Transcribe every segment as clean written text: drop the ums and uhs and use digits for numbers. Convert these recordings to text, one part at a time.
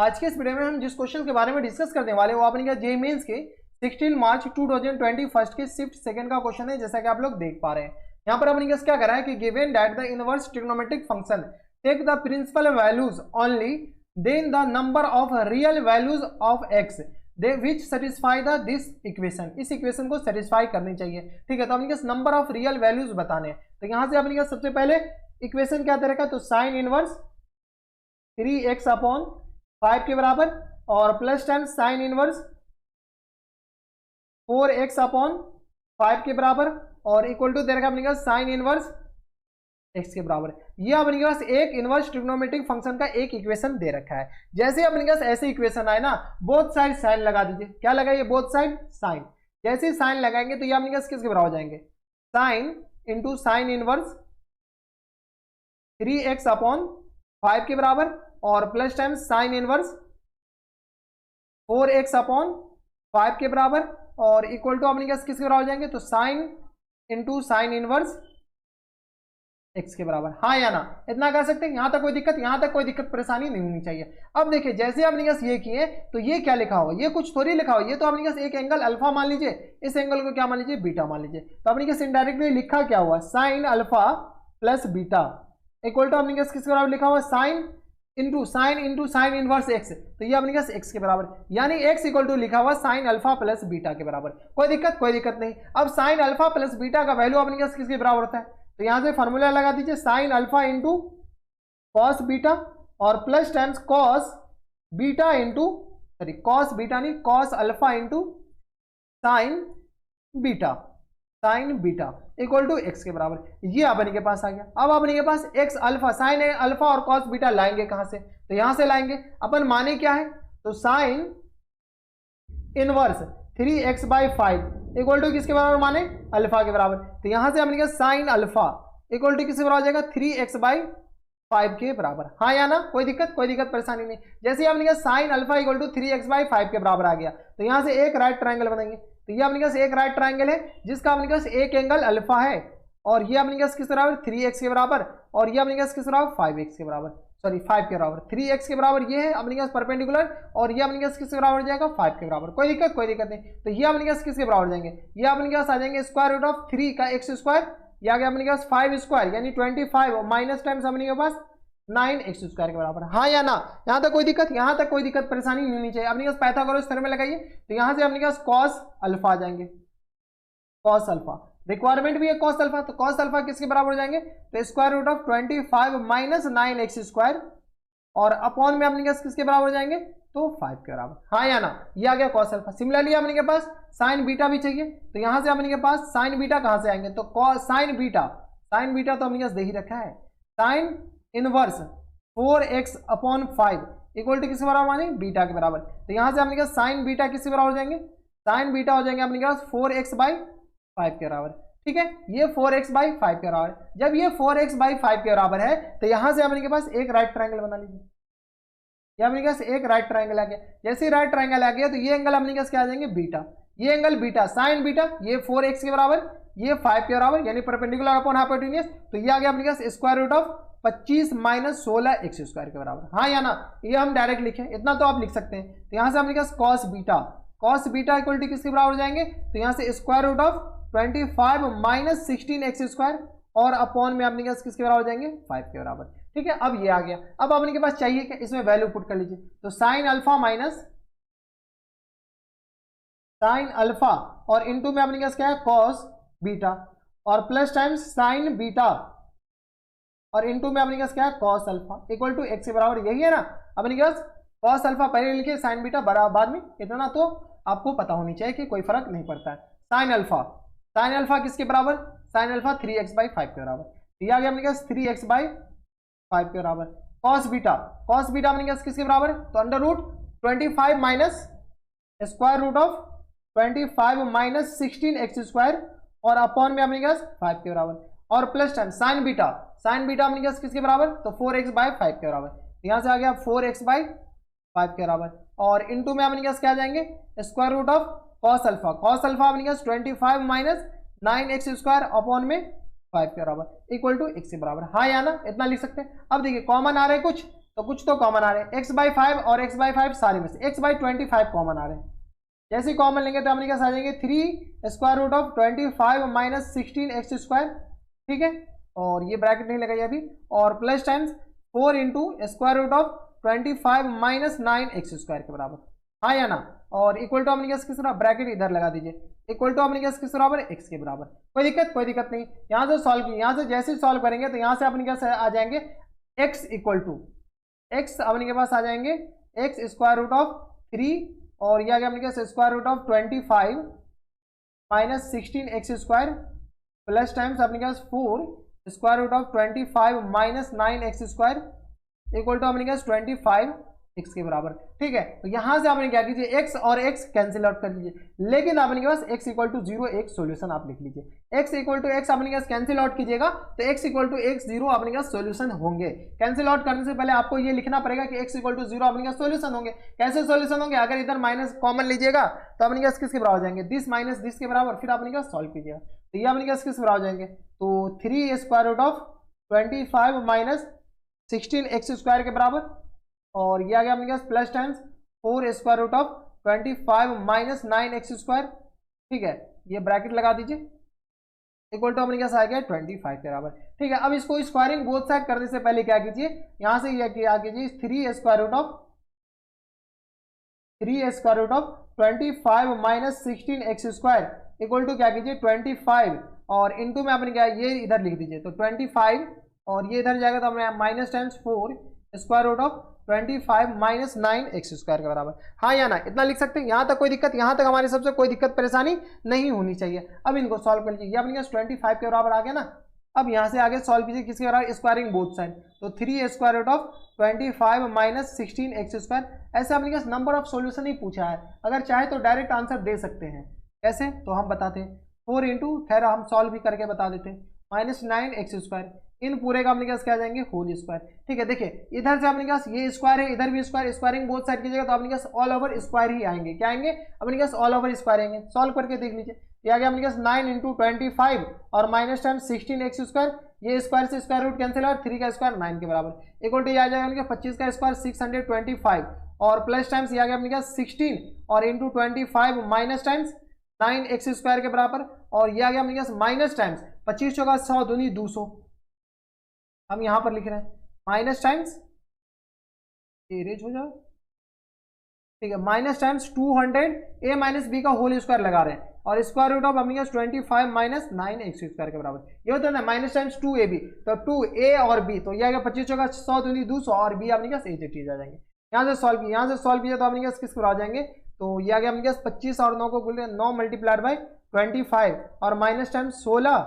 आज के इस वीडियो में हम जिस क्वेश्चन के बारे में डिस्कस करने वाले वो आपने क्या जेईई मेंस के 16 मार्च 2021 के शिफ्ट सेकंड का क्वेश्चन है, जैसा कि आप लोग देख पा रहे हैं। यहाँ पर आपने क्या करा है कि given that the inverse trigonometric function take the principal values only then the number of real values of X they which satisfy the this equation, इस इक्वेशन को सेटिस्फाई करनी चाहिए। ठीक है, तो आपने नंबर ऑफ रियल वैल्यूज बताने हैं। तो यहाँ से आपने सबसे पहले इक्वेशन क्या तरह का, तो साइन इनवर्स 3x अपॉन 5 के बराबर और plus time sign inverse 4x upon 5 के बराबर और इक्वल टू दे रखा अपने पास साइन इनवर्स x के बराबर। ये अपने पास एक इनवर्स ट्रिग्नोमेट्रिक फंक्शन का एक इक्वेशन दे रखा है। जैसे अपने पास ऐसे इक्वेशन आए ना, बोथ साइड साइन लगा दीजिए। क्या लगाइए, बोथ साइड साइन। जैसे साइन लगाएंगे तो ये अपने पास किसके बराबर हो जाएंगे, sign into sine inverse 3x upon 5 के बराबर और plus time sign inverse 4x upon 5 के बराबर और इक्वल टू अपने किसके बराबर हो जाएंगे, तो sign into sine inverse x के बराबर। हाँ या ना, इतना कर सकते हैं। यहां तक कोई दिक्कत, यहां तक कोई दिक्कत परेशानी नहीं होनी चाहिए। अब देखिए जैसे आपने ये किए तो ये क्या लिखा हो, ये कुछ थोड़ी लिखा हो, ये तो आपने एक एंगल अल्फा मान लीजिए, इस एंगल को क्या मान लीजिए, बीटा मान लीजिए। तो आपने इनडायरेक्टली लिखा क्या हुआ, sine alpha plus beta equal to आपने किसके बराबर लिखा हुआ, sine into sine inverse X. तो ये अपने एक्स के बराबर, यानी एक्स इक्वल टू लिखा हुआ साइन अल्फा प्लस बीटा के बराबर। कोई दिक्कत नहीं। अब साइन अल्फा प्लस बीटा का वैल्यू अपने किसके बराबर होता है, तो यहां से फॉर्मूला लगा दीजिए, sine alpha into cos beta और plus times cos beta into sorry cos beta नहीं cos alpha into sine beta equal to X के बराबर। ये अपने के पास आ गया। अब अपने के पास एक्स अल्फा, साइन अल्फा और कॉस बीटा लाएंगे कहां से, तो यहां से लाएंगे। अपन माने क्या है, तो sine inverse 3x/5 equal to किसके बराबर माने, अल्फा के बराबर। तो यहां से अपने साइन अल्फा इक्वल टू किसके बराबर हो जाएगा, 3x/5 के बराबर। हाँ या ना, कोई दिक्कत परेशानी नहीं। जैसे आपने sine alpha equal to 3x/5 के बराबर आ गया, तो यहां से एक राइट ट्रायंगल बनाएंगे। तो ये अपने पास एक राइट ट्रायंगल है जिसका अपने पास एक एंगल अल्फा है और ये अपने पास किस बराबर 3x के बराबर और ये अपने पास किस बराबर 5x के बराबर, सॉरी 5 के बराबर। 3x के बराबर ये है अपने पास परपेंडिकुलर और ये अपने पास किसके बराबर हो जाएगा, 5 के बराबर। कोई दिक्कत नहीं। तो ये अपने पास किसके बराबर हो जाएंगे, ये अपने पास आ जाएंगे स्क्वायर रूट ऑफ 3 का x स्क्वायर, या गया अपने पास 5 स्क्वायर यानी 25 और माइनस टाइम्स अपने के पास 9x स्क्वायर के बराबर। हाँ या ना, यहां तक कोई दिक्कत परेशानी नहीं होनी चाहिए। अपने पास पाइथागोरस थ्योरम में लगाइए, तो यहां से अपने पास कॉस अल्फा आ जाएंगे, कॉस अल्फा रिक्वायरमेंट भी है कॉस अल्फा। तो कॉस अल्फा किसके बराबर हो जाएंगे, तो square root of 25 minus 9x square और अपॉन में अपने पास किसके बराबर हो जाएंगे, तो 5 के बराबर। हाँ या ना, ये आ गया कॉस अल्फा। सिमिलरली अपने के पास साइन बीटा भी चाहिए, तो यहां से अपने के पास साइन बीटा कहां से आएंगे, तो साइन बीटा तो अपने पास दे ही रखा है, sine inverse 4x upon 5 equal to किसके बराबर माने, बीटा के बराबर। तो यहां से अपने पास साइन बीटा किसके बराबर हो जाएंगे, साइन बीटा हो जाएंगे अपने पास 4x/5 के बराबर। ठीक है, ये 4x/5 के बराबर। जब ये 4x/5 के बराबर है तो यहां से अपने के पास एक राइट ट्रायंगल बना लीजिए। ये अपने पास एक राइट ट्रायंगल आ गया। जैसे ही राइट ट्रायंगल आ गया तो ये एंगल अपने पास क्या आ जाएंगे, बीटा। ये एंगल बीटा साइन बीटा, ये 4x के बराबर, ये 5 के बराबर यानी परपेंडिकुलर अपॉन हाइपोटेन्यूज। तो ये आ गया अपने पास square root of 25 minus 16x square के बराबर। हाँ या ना, ये हम डायरेक्ट लिखें, इतना तो आप लिख सकते हैं। तो यहां से अपने पास कॉस बीटा इक्वल टू किसके बराबर हो जाएंगे, तो यहां से square root of 25 minus 16x square और अपॉन में अपने पास किसके बराबर हो जाएंगे, 5 के बराबर। ठीक है, अब ये आ गया। अब अपने के पास चाहिए कि इसमें वैल्यू पुट कर लीजिए, तो sine alpha minus sine alpha और इनटू में अपने पास क्या है, कॉस बीटा और प्लस टाइम्स साइन बीटा और इनटू में अपने पास क्या है, cos alpha equal to x के बराबर। यही है ना अपने पास, कॉस अल्फा पहले लिखे, साइन बीटा बाद में। इतना तो आपको पता होनी चाहिए कि कोई फर्क नहीं पड़ता है। साइन अल्फा किसके बराबर, साइन अल्फा 3x/5 के बराबर। यह आ गया अपने पास 3x/5 के बराबर। कॉस बीटा अपने पास किसके बराबर, तो under root 25 minus square root of 25 minus 16x square और अपॉन में अपने पास 5 के बराबर और प्लस टाइम साइन बीटा अपने पास किसके बराबर, तो 4x/5 के बराबर। यहां से आ गया 4x/5 के बराबर और इनटू में अपने पास क्या आ जाएंगे, square root of cos alpha अपने पास 25 माइनस 9x स्क्वायर अपॉन में 5 के बराबर इक्वल टू x के बराबर। हाँ या ना, इतना लिख सकते हैं। अब देखिए कॉमन आ रहा है कुछ, तो कुछ तो कॉमन आ रहे हैं, x/5 और x/5 सारे में से x/25 कॉमन आ रहे हैं। जैसे कॉमन लेंगे तो अपने पास आ जाएंगे 3√25 माइनस 16x², ठीक है, और ये ब्रैकेट नहीं लगाइए अभी, और plus times 4 into √25 minus 9x² के बराबर, हाँ या ना, और इक्वल टू अपने पास किस तरह ब्रैकेट इधर लगा दीजिए, इक्वल टू अपने पास किस बराबर है, x के बराबर। कोई दिक्कत नहीं, यहाँ से सॉल्व की, यहाँ से जैसे सॉल्व करेंगे तो यहाँ से अपने पास आ जाएंगे x इक्वल टू x, अपने के पास आ जाएंगे x√3, और यह आ गया अपने पास √25 माइनस 16x² प्लस टाइम्स अपने पास 4 √25 माइनस 9x² इक्वल टू अपने पास 25x के बराबर, ठीक है। तो यहां से आपने क्या कीजिए, x और x कैंसिल आउट कर लीजिए, लेकिन आपने के पास x इक्वल टू 0 एक सोल्यूशन आप लिख लीजिए, x इक्वल टू x आपने के पास कैंसिल आउट कीजिएगा तो x इक्वल टू x 0 आपने के पास सोल्यूशन होंगे। कैंसिल आउट करने से पहले आपको ये लिखना पड़ेगा कि x इक्वल टू 0 आपने के पास सोल्यूशन होंगे। कैसे सोल्यूशन होंगे, अगर इधर माइनस कॉमन लीजिएगा तो अपने के पास किसके बराबर हो जाएंगे, दिस माइनस दिस के बराबर, फिर आपने के पास सॉल्व कीजिएगा तो ये अपने के पास किस बराबर हो जाएंगे, तो 3√25 माइनस 16x² के बराबर, और ये आ गया अपने पास प्लस टाइम्स 4√25 माइनस 9x², ठीक है, ये ब्रैकेट लगा दीजिए, इक्वल टू अपने पास आ गया 25 के बराबर, ठीक है। अब इसको स्क्वायरिंग बोथ साइड करने से पहले क्या कीजिए, यहां से ये क्या कीजिए, 3√25 माइनस 16x² इक्वल टू क्या कीजिए 25, और इनटू में अपने क्या ये इधर लिख दीजिए, तो 25 और ये इधर जाएगा तो अपने माइनस टाइम्स 4√25 माइनस 9x² के बराबर, हाँ या ना, इतना लिख सकते हैं। यहाँ तक कोई दिक्कत, यहाँ तक हमारे सबसे कोई दिक्कत परेशानी नहीं होनी चाहिए। अब इनको सॉल्व कर लीजिए, ये अपने 25 के बराबर आ गया ना। अब यहाँ से आगे सॉल्व कीजिए किसके बराबर, स्क्वायरिंग बोथ साइड, तो 3√25 माइनस 16x²। ऐसे अपने पास नंबर ऑफ सॉल्यूशन ही पूछा है, अगर चाहे तो डायरेक्ट आंसर दे सकते हैं। कैसे, तो हम बताते हैं, 4 इंटू, खैर हम सॉल्व भी करके बता देते हैं, माइनस 9x², इन पूरे का अपने पास क्या जाएंगे होल स्क्वायर, ठीक है। देखिए इधर से अपने पास ये स्क्वायर है, इधर भी स्क्वायर, स्क्वायरिंग बोथ साइड कीजिएगा तो अपने पास ऑल ओवर स्क्वायर ही आएंगे, क्या आएंगे अपने पास ऑल ओवर स्क्वायर आएंगे। सॉल्व करके देख लीजिए, ये आ गया अपने पास 9 इंटू 25 और माइनस टाइम 16x², ये स्क्वायर से स्क्वायर रूट कैंसिल और 3 का स्क्वायर 9 के बराबर, इक्वल टू ये आ जाएगा अपने 25 का स्क्वायर 625, और प्लस टाइम्स ये आ गया अपने पास 16 और इंटू 25 माइनस टाइम्स 9x² के बराबर, और ये आ गया अपने पास माइनस टाइम्स 25 चौका 100 दूनी 200, हम यहां पर लिख रहे हैं माइनस टाइम्स, एरेज हो जाए, ठीक है, minus times 200 a minus b का होल स्क्वायर लगा रहे हैं, और स्क्वायर रूट ऑफ अपने 25 माइनस 9x² के बराबर, ये होता है ना माइनस टाइम्स 2ab, तो 2a और b, तो ये आ गया 25 चौका 100 दूनी 200, और b अपने पास 8 आ जाएंगे। यहाँ से सॉल्व किया, यहाँ से सॉल्व किया तो अपने पास किस आ जाएंगे, तो ये आ गया अपने पास 25 और 9 को गुण 9 मल्टीप्लाइड बाई 25 और माइनस टाइम्स 16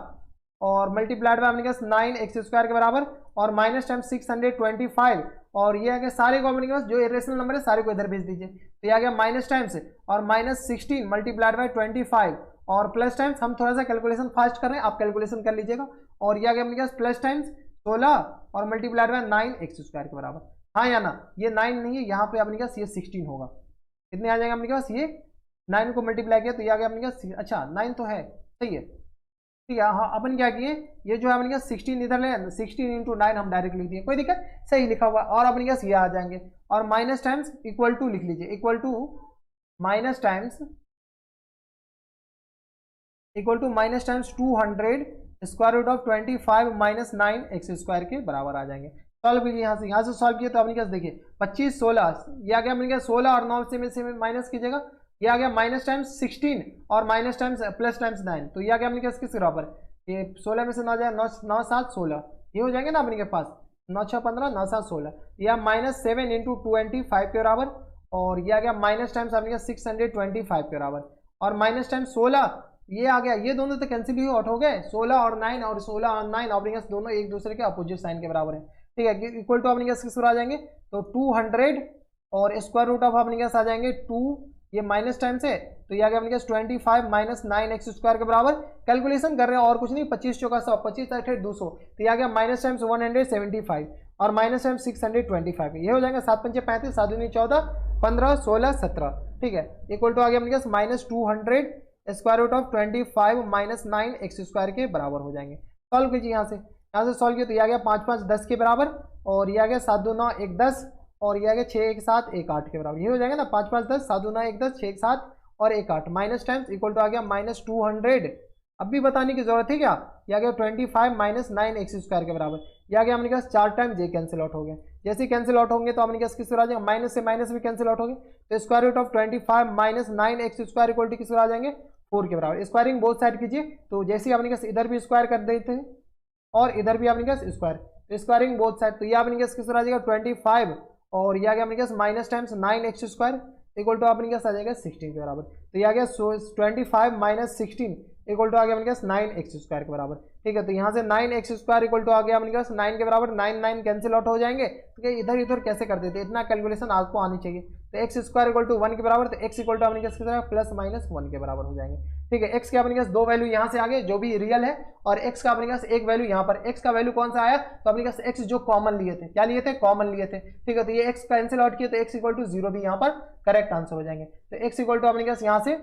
और मल्टीप्लाइड बाय अपने पास 9x² के बराबर, और माइनस टाइम 625, और ये आ गया सारे को अपने पास जो इरेशनल नंबर है सारे को इधर भेज दीजिए, तो ये आ गया माइनस टाइम्स और माइनस 16 मल्टीप्लाइड बाय 25 और प्लस टाइम्स, हम थोड़ा सा कैलकुलेशन फास्ट कर रहे हैं, आप कैलकुलेशन कर लीजिएगा, और ये आ गया अपने पास प्लस टाइम्स 16 और मल्टीप्लाइड बाय 9x² के बराबर, हाँ या ना, ये 9 नहीं है, यहाँ पे अपने पास ये 16 होगा, कितने आ जाएगा अपने पास, ये 9 को मल्टीप्लाई किया तो ये आ गया अपने पास, अच्छा 9 तो है, सही है, ठीक है। हाँ अपन क्या किए, ये जो है अपने पास 16 इधर ले, 16 इंटू 9 हम डायरेक्ट लिख दिए, कोई दिक्कत, सही लिखा हुआ, और अपने पास ये आ जाएंगे, और माइनस टाइम्स इक्वल टू लिख लीजिए, equal to minus times 200 square root of 25 minus 9x² के बराबर आ जाएंगे। सॉल्व कीजिए, यहाँ से सॉल्व किए तो अपने पास देखिए 25 16, ये आ गया अपने पास 16 और 9 से माइनस कीजिएगा, ये आ गया माइनस टाइम्स 16 और माइनस टाइम्स प्लस टाइम्स 9, तो ये आ गया अपने पास किस बराबर, ये 16 में से 9 जाए 9 7 16, ये हो जाएंगे ना अपने के पास 9 6 15 9 7 16, यह माइनस 7 इंटू 25 के बराबर, और ये आ गया माइनस टाइम्स अपने पास 625 के बराबर, और माइनस टाइम्स 16, ये आ गया, ये दोनों तो कैंसिल ही आउट हो गए, 16 और 9 और 16 और 9 अपने पास दोनों एक दूसरे के अपोजिट साइन के बराबर है, ठीक है, इक्वल टू अपने पास किस आ जाएंगे, तो 200 और स्क्वायर रूट ऑफ अपने पास आ जाएंगे 2, ये माइनस टाइम से, तो ये आ गया अपने पास 25 माइनस 9x² के बराबर, कैलकुलेशन कर रहे हैं और कुछ नहीं, 25 चौका 100 25 8 200, तो ये आ गया माइनस टाइम्स 175 और माइनस टाइम 625, ये हो जाएगा 7 5 35 7 2 14 15 16 17, ठीक है, इक्वल टू आ गया अपने पास minus 200 square root of 25 minus 9x² के बराबर हो जाएंगे। सॉल्व कीजिए, यहाँ से सॉल्व किया तो ये आ गया 5 5 10 के बराबर, और ये आ गया 7 2 9 1 10 और ये आ गया 6 1 7 1 8 के बराबर, ये हो जाएगा ना 5 5 10 7 2 9 1 10 6 1 7 और 1 8 माइनस टाइम्स इक्वल टू आ गया -200। अब भी बताने की जरूरत है क्या, ये आ गया 25 माइनस 9x स्क्वायर के बराबर, ये आ गया अपने पास 4 टाइम जे कैंसिल आउट हो गया, जैसे ही कैंसिल आउट होंगे तो अपने पास किस तरह आ जाएगा, माइनस से माइनस भी कैंसिल आउट हो गए, तो square root of 25 minus 9x square equal to किस तरह आ जाएंगे 4 के बराबर। स्क्वायरिंग बोथ साइड कीजिए, तो जैसे ही अपने पास इधर भी स्क्वायर कर देते हैं और इधर भी अपने पास स्क्वायर, स्क्वायरिंग बोथ साइड, तो ये अपने पास किस तरह आ जाएगा 25 और ये आ गया अपने पास minus times 9x square equal to अपने पास आ जाएगा 16 के बराबर, तो ये आ गया 25 माइनस 16 इक्वल टू आ गया अपने पास 9x स्क्वायर के बराबर। ठीक है, तो यहाँ से 9x स्क्वायर इक्वल टू आ गया अपने पास 9 के बराबर, 9 9 कैंसिल आउट हो जाएंगे, तो इधर इधर कैसे कर देते, इतना कैलकुलेशन आपको आनी चाहिए। तो x स्क्वायर इक्वल टू 1 के बराबर, तो x इक्वल टू अपने पास कितना प्लस माइनस 1 के बराबर हो जाएंगे। ठीक है, x के अपने पास 2 वैल्यू यहाँ से आ गए जो भी रियल है, और x का अपने पास एक वैल्यू यहाँ पर, x का वैल्यू कौन सा आया, तो अपने पास x जो कॉमन लिए थे, क्या लिए थे, कॉमन लिए थे। ठीक है, तो ये x कैंसिल आउट किए तो x इक्वल टू 0 भी यहाँ पर करेक्ट आंसर हो जाएंगे, तो x इक्वल टू अपने पास यहाँ से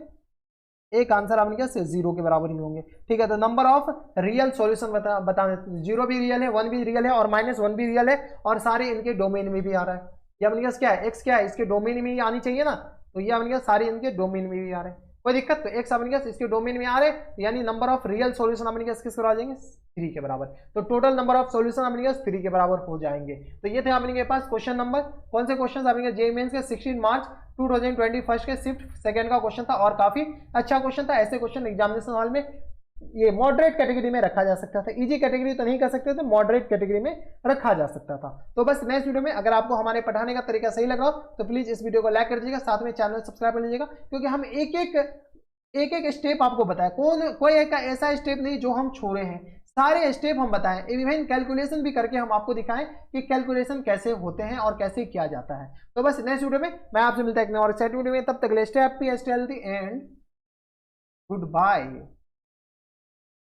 एक आंसर अपने पास 0 के बराबर ही होंगे। ठीक है, तो नंबर ऑफ रियल सॉल्यूशन बता देते, 0 भी रियल है, 1 भी रियल है और -1 भी रियल है, और सारे इनके डोमेन में भी आ रहा है। ये अपने पास क्या है, x क्या है, इसके डोमेन में ही आनी चाहिए ना, तो ये अपने पास सारे इनके डोमेन में भी आ रहे हैं, कोई दिक्कत, तो x अपने पास इसके डोमेन में आ रहे हैं, यानी नंबर ऑफ रियल सॉल्यूशन अपने पास किस आ जाएंगे 3 के बराबर, तो टोटल नंबर ऑफ सॉल्यूशन अपने पास 3 के बराबर हो जाएंगे। तो ये थे अपने पास क्वेश्चन नंबर, कौन से क्वेश्चन अपने जेईई मेंस के 16 मार्च 2021 के शिफ्ट सेकंड का क्वेश्चन था, और काफी अच्छा क्वेश्चन था। ऐसे क्वेश्चन एग्जामिनेशन हॉल में ये मॉडरेट कैटेगरी में रखा जा सकता था, इजी कैटेगरी तो नहीं कर सकते थे, मॉडरेट कैटेगरी में रखा जा सकता था। तो बस नेक्स्ट वीडियो में अगर आपको हमारे पढ़ाने का तरीका सही लग रहा हो तो प्लीज इस वीडियो को लाइक कर दीजिएगा, साथ में चैनल सब्सक्राइब कर लीजिएगा, क्योंकि हम एक एक स्टेप आपको बताए, कोई एक ऐसा स्टेप नहीं जो हम छोड़े हैं, सारे स्टेप हम बताएं, इवन कैलकुलेशन भी करके हम आपको दिखाएं कि कैलकुलेशन कैसे होते हैं और कैसे किया जाता है। तो बस नेक्स्ट वीडियो में मैं आपसे मिलता है एक नए और एक्साइटिंग वीडियो में, तब तक stay happy, stay healthy and good bye.